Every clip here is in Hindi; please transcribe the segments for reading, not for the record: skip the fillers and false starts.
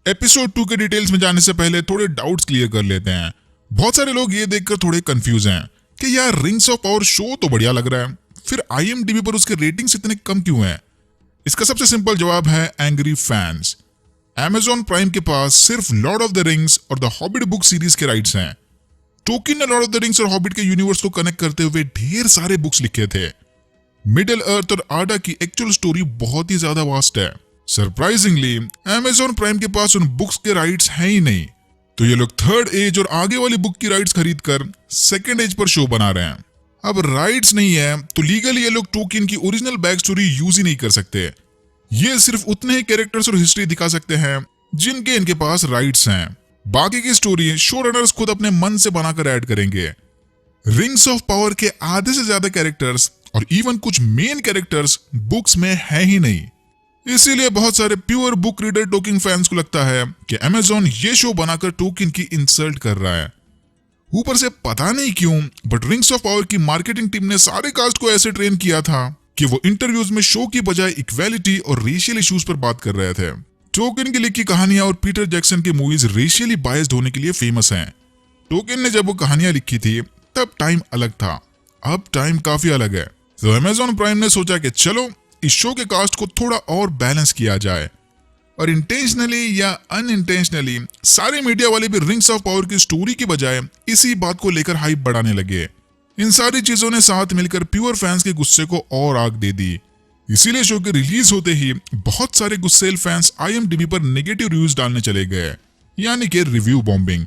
एपिसोड 2 के डिटेल्स में जाने से पहले थोड़े डाउट्स क्लियर कर लेते हैं। बहुत सारे लोग ये देखकर थोड़े कंफ्यूज हैं कि यार रिंग्स ऑफ पावर शो तो बढ़िया लग रहा है, फिर IMDb पर उसके रेटिंग्स इतने कम क्यों हैं? इसका सबसे सिंपल जवाब है एंग्री फैंस। Amazon प्राइम के पास सिर्फ लॉर्ड ऑफ द रिंग्स और द हॉबिट बुक सीरीज के राइट्स हैं। टोकिन ने लॉर्ड ऑफ द रिंग्स और हॉबिट के यूनिवर्स को कनेक्ट करते हुए ढेर सारे बुक्स लिखे थे। मिडिल अर्थ और आर्डा की एक्चुअल स्टोरी बहुत ही ज्यादा वास्ट है। सरप्राइजिंगली Amazon प्राइम के पास उन बुक्स के राइट्स हैं ही नहीं, तो ये लोग थर्ड एज और आगे वाली बुक की राइट्स खरीदकर सेकंड एज पर शो बना रहे हैं। अब राइट्स नहीं है तो लीगली ये लोग टोकिन की ओरिजिनल बैक स्टोरी यूज ही नहीं कर सकते। ये सिर्फ उतने ही कैरेक्टर्स और हिस्ट्री दिखा सकते हैं जिनके इनके पास राइट्स हैं। बाकी की स्टोरी शो रनर्स खुद अपने मन से बनाकर ऐड करेंगे। रिंग्स ऑफ पावर के आधे से ज्यादा कैरेक्टर्स और इवन कुछ मेन कैरेक्टर्स बुक्स में है ही नहीं। इसीलिए बहुत सारे pure book reader Tonkin fans को लगता है कि Amazon ये शो बनाकर टोकिन की इंसल्ट कर रहा है। ऊपर से पता नहीं क्यों बट रिंग्स ऑफ पावर की मार्केटिंग टीम ने सारे कास्ट को ऐसे ट्रेन किया था कि वो इंटरव्यूज में शो की बजाय इक्वालिटी और रेशियल इश्यूज पर बात कर रहे थे। टोकिन की लिखी कहानियां और पीटर जैक्सन की मूवीज रेशियली बायस्ड होने के लिए फेमस हैं। टोकिन ने जब वो कहानियां लिखी थी तब टाइम अलग था, अब टाइम काफी अलग है। तो Amazon प्राइम ने सोचा कि चलो इस शो के कास्ट को थोड़ा और बैलेंस किया जाए, और इंटेंशनली या अनइंटेंशनली सारे मीडिया वाले भी रिंग्स ऑफ पावर की स्टोरी की बजाय इसी बात को लेकर हाइप बढ़ाने लगे। इन सारी चीजों ने साथ मिलकर प्योर फैंस के गुस्से को और आग दे दी। इसीलिए शो के रिलीज होते ही बहुत सारे गुस्सेल फैंस IMDb पर नेगेटिव रिव्यूज डालने चले गए, यानी कि रिव्यू बॉम्बिंग।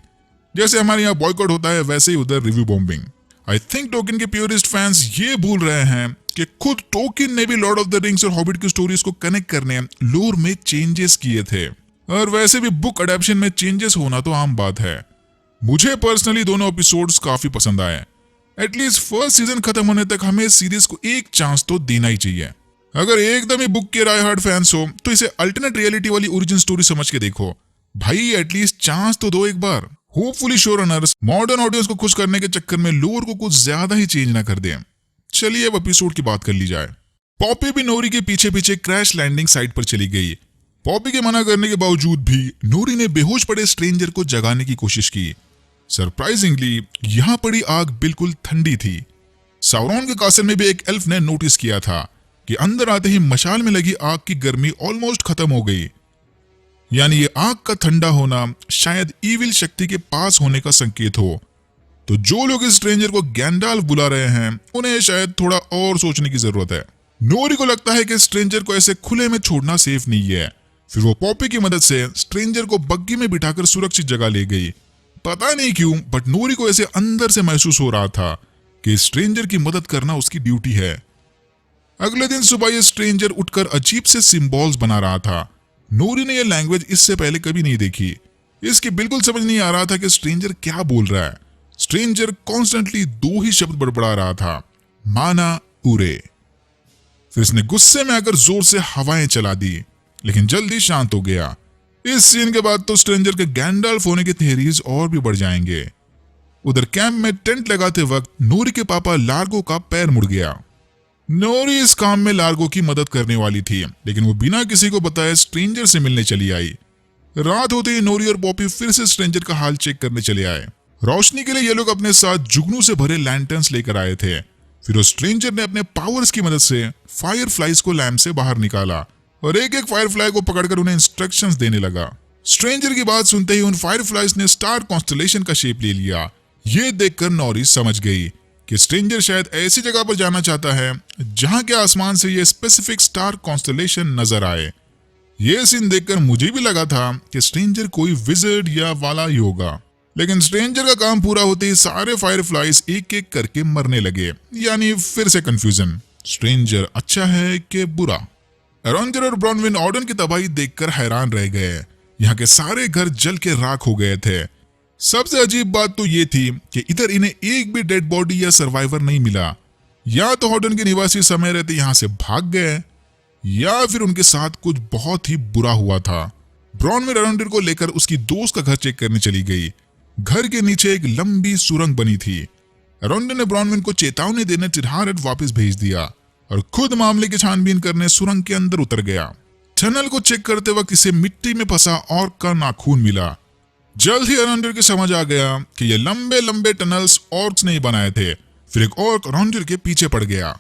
जैसे हमारे यहाँ बॉयकॉट होता है वैसे ही उधर review bombing. I think Tonkin के प्योरिस्ट फैंस ये भूल रहे हैं कि खुद टोकिन ने भी लॉर्ड ऑफ द रिंग्स और हॉबिट की स्टोरीज को कनेक्ट करने लोर में चेंजेस किए थे, और वैसे भी बुक अडेप्शन में चेंजेस होना तो आम बात है। मुझे पर्सनली दोनों एपिसोड्स काफी पसंद आए। एटलीस्ट फर्स्ट सीजन खत्म होने तक हमें इस सीरीज को एक चांस तो देना ही चाहिए। अगर एकदम ही बुक के राय हार्ड फैंस हो तो इसे अल्टरनेट रियलिटी वाली ओरिजिन स्टोरी समझ के देखो भाई, एटलीस्ट चांस तो दो एक बार। Hopefully show runners modern audience को खुश करने के चक्कर में लोर को कुछ ज्यादा ही चेंज ना कर दें। चलिए अब एपिसोड की बात कर ली जाए। पॉपी भी नोरी के पीछे पीछे क्रैश लैंडिंग साइट पर चली गई। पॉपी के मना करने के बावजूद भी नोरी ने बेहोश पड़े स्ट्रेंजर को जगाने की कोशिश की। सरप्राइजिंगली यहाँ पड़ी आग बिल्कुल ठंडी थी। सावरॉन के कासल में भी एक एल्फ ने नोटिस किया था कि अंदर आते ही मशाल में लगी आग की गर्मी ऑलमोस्ट खत्म हो गई, यानी ये आग का ठंडा होना शायद ईविल शक्ति के पास होने का संकेत हो। तो जो लोग इस स्ट्रेंजर को गैंडाल्फ बुला रहे हैं उन्हें शायद थोड़ा और सोचने की जरूरत है। नोरी को लगता है कि स्ट्रेंजर को ऐसे खुले में छोड़ना सेफ नहीं है। फिर वो पॉपी की मदद से स्ट्रेंजर को बग्गी में बिठाकर सुरक्षित जगह ले गई। पता नहीं क्यों बट नोरी को ऐसे अंदर से महसूस हो रहा था कि स्ट्रेंजर की मदद करना उसकी ड्यूटी है। अगले दिन सुबह ये स्ट्रेंजर उठकर अजीब से सिंबल्स बना रहा था। नोरी ने यह लैंग्वेज इससे पहले कभी नहीं देखी। इसकी बिल्कुल समझ नहीं आ रहा था कि स्ट्रेंजर क्या बोल रहा है। स्ट्रेंजर कॉन्स्टेंटली दो ही शब्द बड़बड़ा रहा था, माना उरे। फिर इसने गुस्से में आकर जोर से हवाएं चला दी, लेकिन जल्दी शांत हो गया। इस सीन के बाद तो स्ट्रेंजर के गैंडाल्फ होने के थियरीज और भी बढ़ जाएंगे। उधर कैंप में टेंट लगाते वक्त नोरी के पापा लार्गो का पैर मुड़ गया। नोरी इस काम में लार्गो की मदद करने वाली थी, लेकिन वो बिना किसी को बताए स्ट्रेंजर से मिलने चली आई। रात होते ही नोरी और पॉपी फिर से स्ट्रेंजर का हाल चेक करने चले आए। रोशनी के लिए ये लोग अपने साथ जुगनू से भरे लैंटर्न्स लेकर आए थे। फिर उस स्ट्रेंजर ने अपने पावर्स की मदद से फायर फ्लाइज को लैम्प से बाहर निकाला और एक एक फायर फ्लाई को पकड़कर उन्हें इंस्ट्रक्शंस देने लगा। स्ट्रेंजर की बात सुनते ही उन फायर फ्लाइज ने स्टार कॉन्स्टलेशन का शेप ले लिया। ये देखकर नोरी समझ गई कि स्ट्रेंजर शायद ऐसी जगह पर जाना चाहता है जहां के आसमान से ये स्पेसिफिक स्टार कॉन्स्टलेशन नजर आए। ये सीन देखकर मुझे भी लगा था कि स्ट्रेंजर कोई विजर्ड या वाला ही होगा, लेकिन स्ट्रेंजर का काम पूरा होते ही सारे फायर फ्लाइज एक एक करके मरने लगे, यानी फिर से कंफ्यूजन, स्ट्रेंजर अच्छा है कि बुरा। एरोंजर और ब्रॉनविन ऑर्डन की तबाही देखकर हैरान रह गए। यहाँ के सारे घर जल के राख हो गए थे। सबसे अजीब बात तो ये थी कि इधर इन्हें एक भी डेड बॉडी या सर्वाइवर नहीं मिला। या तो ऑर्डन के निवासी समय रहते यहाँ से भाग गए या फिर उनके साथ कुछ बहुत ही बुरा हुआ था। ब्रॉनविन एरोंडर को लेकर उसकी दोस्त का घर चेक करने चली गई। घर के नीचे एक लंबी सुरंग बनी थी। एरोंडर ने ब्रॉनविन को चेतावनी देने टिरहारेट वापस भेज दिया और खुद मामले की छानबीन करने सुरंग के अंदर उतर गया। टनल को चेक करते वक्त इसे मिट्टी में फंसा ऑर्क का नाखून मिला। जल्द ही अरांडर को समझ आ गया कि ये लंबे लंबे टनल्स ऑर्क्स नहीं बनाए थे। फिर एक ऑर्क अरांडर के पीछे पड़ गया।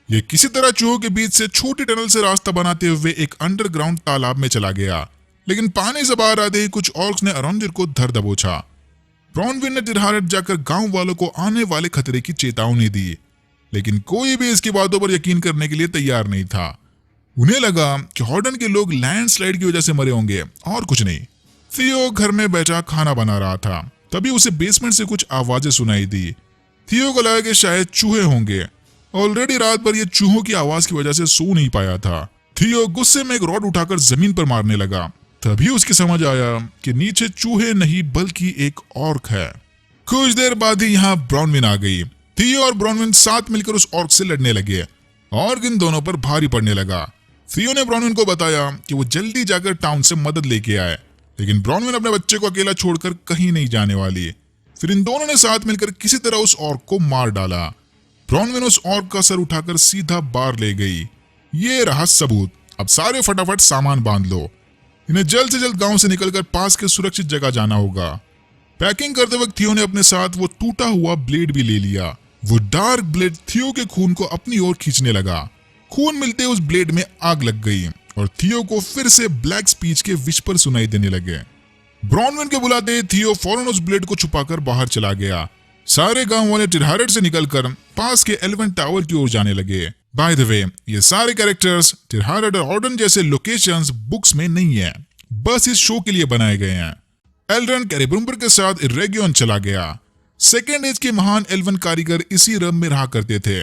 ये किसी तरह चूहों के बीच से छोटी टनल से रास्ता बनाते हुए एक अंडरग्राउंड तालाब में चला गया, लेकिन पानी से बाहर आते ही कुछ ऑर्क्स ने अरांडर को धर दबोचा। ब्रॉनविन ने टिरहारेट जाकर गांव वालों को आने वाले खतरे की चेतावनी दी, लेकिन कोई भी इसकी बातों पर यकीन करने के लिए तैयार नहीं था। उन्हें लगा कि हॉर्डन के लोग लैंडस्लाइड की वजह से मरे होंगे और कुछ नहीं। थियो घर में बैठा खाना बना रहा था, तभी उसे बेसमेंट से कुछ आवाजें सुनाई दी। थियो को लगा कि शायद चूहे होंगे। ऑलरेडी रात भर ये चूहों की आवाज की वजह से सो नहीं पाया था। थियो गुस्से में एक रॉड उठाकर जमीन पर मारने लगा। तभी उसकी समझ आया कि नीचे चूहे नहीं बल्कि एक ऑर्क है। कुछ देर बाद ही यहाँ ब्रॉनविन आ गई। थियो और ब्रॉनविन साथ मिलकर उस ऑर्क से लड़ने लगे। ऑर्क इन दोनों पर भारी पड़ने लगा। थियो ने ब्रॉनविन को बताया कि वो जल्दी जाकर टाउन से मदद लेके आए, लेकिन ब्रॉनविन अपने बच्चे को अकेला छोड़कर कहीं नहीं जाने वाली। फिर इन दोनों ने साथ मिलकर किसी तरह उस ऑर्क को मार डाला। ब्रॉनविन उस ऑर्क का सर उठाकर सीधा बाहर ले गई। ये रहा सबूत। अब सारे फटाफट सामान बांध लो। इन्हें जल्द से जल्द गांव से निकलकर पास के सुरक्षित जगह जाना होगा। पैकिंग करते वक्त थियो ने अपने साथ वो टूटा हुआ ब्लेड भी ले लिया। वो डार्क ब्लेड थियो के खून को अपनी ओर खींचने लगा। खून मिलते उस ब्लेड में आग लग गई और थियो को फिर से ब्लैक स्पीच के विस्पर सुनाई देने लगे। ब्रॉनविन के बुलाते थियो फौरन उस ब्लेड को छुपाकर बाहर चला गया। सारे गांव वाले टिरहारेट से निकलकर पास के एलिफेंट टावर की ओर जाने लगे। बाय द वे, ये सारे कैरेक्टर्स टिरहारेट और हॉर्डन जैसे लोकेशंस बुक्स में नहीं है, बस इस शो के लिए बनाए गए हैं। एल्रॉन कैलिब्रम्बर के साथ इरेगियन चला गया। सेकेंड एज के महान एल्वन कारीगर इसी रम में रहा करते थे।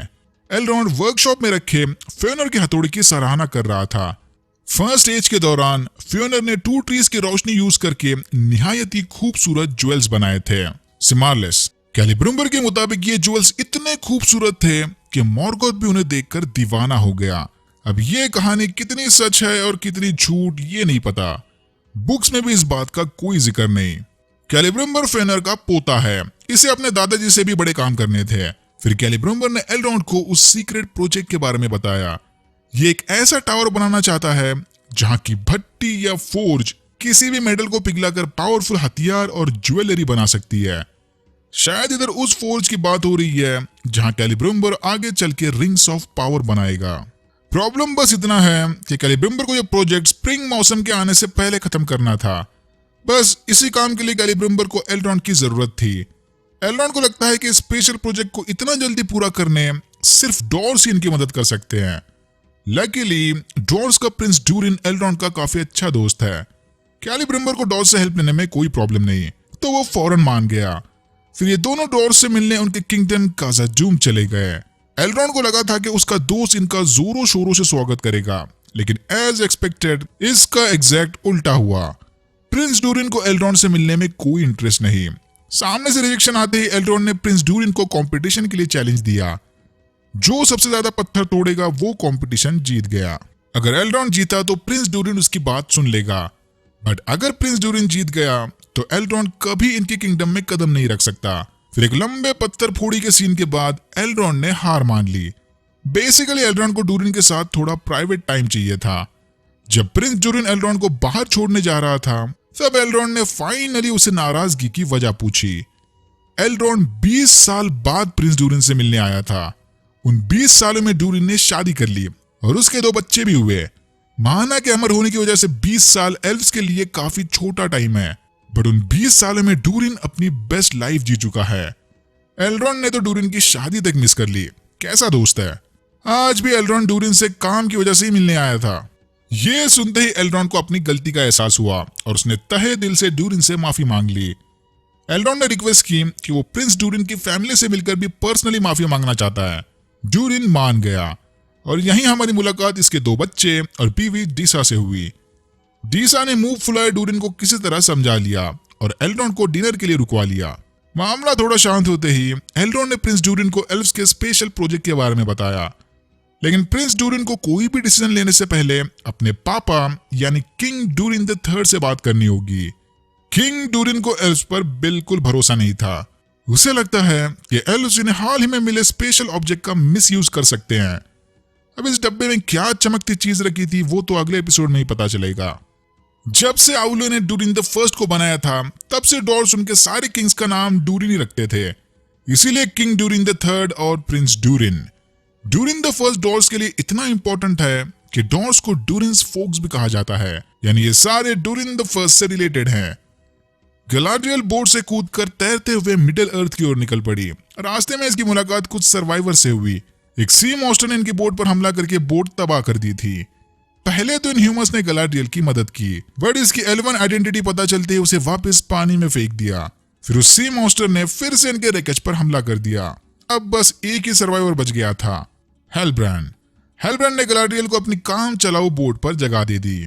एल्रॉन वर्कशॉप में रखे फ्योनर की हथौड़ी की सराहना कर रहा था। फर्स्ट एज के दौरान फ्योनर ने टू ट्रीज की रोशनी यूज करके निहायत ही खूबसूरत ज्वेल्स बनाए थे। सिमारलेस कैलिब्रम्बर के मुताबिक ये ज्वेल्स इतने खूबसूरत थे कि मॉर्गोथ भी उन्हें देखकर दीवाना हो गया। अब ये कहानी कितनी सच है और कितनी झूठ ये नहीं पता। बुक्स में भी इस बात का कोई जिक्र नहीं। कैलिब्रम्बर फेनर का पोता है। इसे अपने दादाजी से भी बड़े काम करने थे। फिर कैलिब्रम्बर ने एल्रॉन को उस सीक्रेट प्रोजेक्ट के बारे में बताया। ये एक ऐसा टावर बनाना चाहता है जहां की भट्टी या फोर्ज किसी भी मेटल को पिघलाकर पावरफुल हथियार और ज्वेलरी बना सकती है। शायद इधर उस फोर्ज की बात हो रही है जहां कैलिब्रम्बर आगे चल के रिंग्स ऑफ पावर बनाएगा। प्रॉब्लम बस इतना है कि कैलिब्रम्बर को यह प्रोजेक्ट स्प्रिंग मौसम के आने से पहले खत्म करना था। बस इसी काम के लिए कैलिब्रम्बर को एल्रॉन की जरूरत थी। एल्रॉन को लगता है कि स्पेशल प्रोजेक्ट को इतना जल्दी पूरा करने सिर्फ डॉर्स ही इनकी मदद कर सकते हैं। लकीली डॉर्स का प्रिंस ड्यूरिन एल्रॉन का काफी अच्छा दोस्त है। कैलिब्रम्बर को डॉर्स से हेल्प लेने में कोई प्रॉब्लम नहीं, तो वो फौरन मान गया। फिर ये दोनों डॉर्स से मिलने उनके किंगडम काजाडूम चले गए। एल्रॉन को लगा था कि उसका दोस्त इनका जोरों शोरों से स्वागत करेगा, लेकिन एज एक्सपेक्टेड इसका एग्जैक्ट उल्टा हुआ। प्रिंस ड्यूरिन को एल्रॉन से मिलने में कोई इंटरेस्ट नहीं। सामने से रिजेक्शन आते ही एल्रॉन ने प्रिंस ड्यूरिन को कंपटीशन के लिए चैलेंज दिया। जो सबसे ज्यादा पत्थर तोड़ेगा वो कंपटीशन जीत गया। अगर एल्रॉन जीता तो प्रिंस ड्यूरिन उसकी बात सुन लेगा, बट अगर प्रिंस ड्यूरिन जीत गया तो एल्रॉन कभी इनके किंगडम में कदम नहीं रख सकता। फिर एक लंबे पत्थर फोड़ी के सीन के बाद एल्रॉन ने हार मान ली। बेसिकली एल्रॉन को ड्यूरिन के साथ थोड़ा प्राइवेट टाइम चाहिए था। जब प्रिंस ड्यूरिन एल्रॉन को बाहर छोड़ने जा रहा था तब एल्रॉन ने फाइनली उसे नाराजगी की वजह पूछी। एल्रॉन 20 साल बाद प्रिंस ड्यूरिन से मिलने आया था। उन 20 सालों में ड्यूरिन ने शादी कर ली और उसके 2 बच्चे भी हुए। माना के अमर होने की वजह से 20 साल एल्व्स के लिए काफी छोटा टाइम है, बट उन 20 सालों में ड्यूरिन अपनी बेस्ट लाइफ जी चुका है। एल्रॉन ने तो ड्यूरिन की शादी तक मिस कर ली। कैसा दोस्त है। आज भी एल्रॉन ड्यूरिन से काम की वजह से ही मिलने आया था। ये सुनते ही एल्रॉन को अपनी गलती का एहसास हुआ और उसने तहे दिल से ड्यूरिन से माफी मांग ली। एल्रॉन ने रिक्वेस्ट की कि वो प्रिंस ड्यूरिन की फैमिली से मिलकर भी पर्सनली माफी मांगना चाहता है। ड्यूरिन मान गया और यहीं हमारी मुलाकात इसके 2 बच्चे और बीवी डीसा से हुई। डीसा ने मुंह फुलाए ड्यूरिन को किसी तरह समझा लिया और एल्रॉन को डिनर के लिए रुकवा लिया। मामला थोड़ा शांत होते ही एल्रॉन ने प्रिंस ड्यूरिन को एल्व्स के स्पेशल प्रोजेक्ट के बारे में बताया, लेकिन प्रिंस ड्यूरिन को कोई भी डिसीजन लेने से पहले अपने पापा यानी किंग ड्यूरिन द थर्ड से बात करनी होगी। किंग ड्यूरिन को एल्व्स पर बिल्कुल भरोसा नहीं था। उसे लगता है कि एल्व्स इन्हें हाल ही में मिले स्पेशल ऑब्जेक्ट का मिसयूज कर सकते हैं। अब इस डब्बे में क्या चमकती चीज रखी थी वो तो अगले एपिसोड में ही पता चलेगा। जब से आउलो ने डूरिन द फर्स्ट को बनाया था तब से डॉर्स उनके सारे किंग्स का नाम डूरिन ही रखते थे, इसीलिए किंग डूरिन द थर्ड और प्रिंस डूरिन। डूरिन द फर्स्ट डॉर्स के लिए इतना इंपॉर्टेंट है कि डॉर्स को डूरिन्स फोक्स भी कहा जाता है, यानी ये सारे डूरिन द फर्स्ट से रिलेटेड हैं। गलाड्रियल बोट से कूदकर तैरते हुए मिडिल अर्थ की ओर निकल पड़ी। रास्ते में इसकी मुलाकात कुछ सर्वाइवर से हुई। एक सी मॉन्स्टर ने इनकी बोट पर हमला करके बोट तबाह कर दी थी। पहले तो इन ह्यूमंस ने गलाड्रियल की मदद की, बट इसकी एल्वन आइडेंटिटी पता चलते ही उसे वापस पानी में फेंक दिया। फिर उस सी मॉन्स्टर ने फिर से इनके रैकेट पर हमला कर दिया। अब बस एक ही सर्वाइवर बच गया था, हेलब्रांड। हेलब्रांड ने गलाड्रियल को अपनी काम चलाऊ बोट पर जगह दे दी।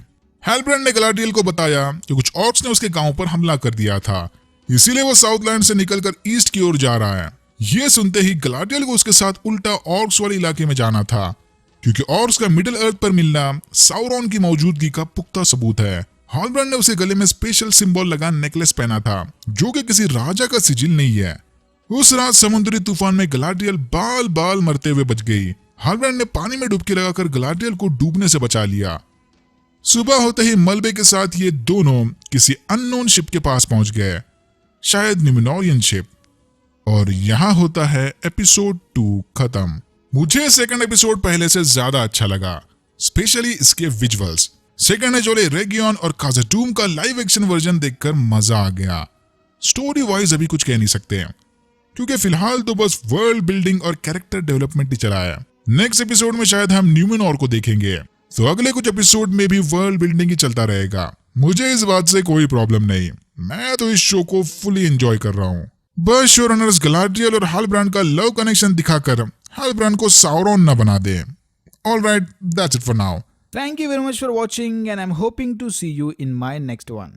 हेलब्रांड ने गलाड्रियल को बताया कि कुछ ऑर्क्स ने उसके गांव पर हमला कर दिया था, इसीलिए वो साउथलैंड से निकलकर ईस्ट की ओर जा रहा है। ये सुनते ही गलाड्रियल को उसके साथ उल्टा ऑर्क्स वाले इलाके में जाना था, क्योंकि ऑर्क्स का मिडिल अर्थ पर मिलना साउरॉन की मौजूदगी का पुख्ता सबूत है। हेलब्रांड ने उसे गले में स्पेशल सिंबल लगा नेकलेस पहना था, जो कि किसी राजा का सिजिल नहीं है। उस रात समुद्री तूफान में गलाड्रियल बाल बाल मरते हुए बच गई। हेलब्रांड ने पानी में डुबकी लगाकर गलाड्रियल को डूबने से बचा लिया। सुबह होते ही मलबे के साथ ये दोनों किसी अननोन शिप के पास पहुंच गए, शायद न्यूमेनोरियन शिप। और यहाँ होता है एपिसोड 2 खत्म। मुझे सेकंड एपिसोड पहले से ज्यादा अच्छा लगा, स्पेशली इसके विजुअल्स। सेकंड है जोले रेगियन और काजाटूम का लाइव एक्शन वर्जन देखकर मजा आ गया। स्टोरी वाइज अभी कुछ कह नहीं सकते, क्योंकि फिलहाल तो बस वर्ल्ड बिल्डिंग और कैरेक्टर डेवलपमेंट ही चला है। नेक्स्ट एपिसोड में शायद हम न्यूमेनोर को देखेंगे, तो अगले कुछ एपिसोड में भी वर्ल्ड बिल्डिंग ही चलता रहेगा। मुझे इस बात से कोई प्रॉब्लम नहीं, मैं तो इस शो को फुली एंजॉय कर रहा हूँ। बस शोरनर्स गलाड्रियल और हेलब्रांड का लव कनेक्शन दिखाकर हेलब्रांड को साउरॉन न बना दे। Alright, that's it for now. Thank you very much for watching, and I'm hoping to see you in my next one.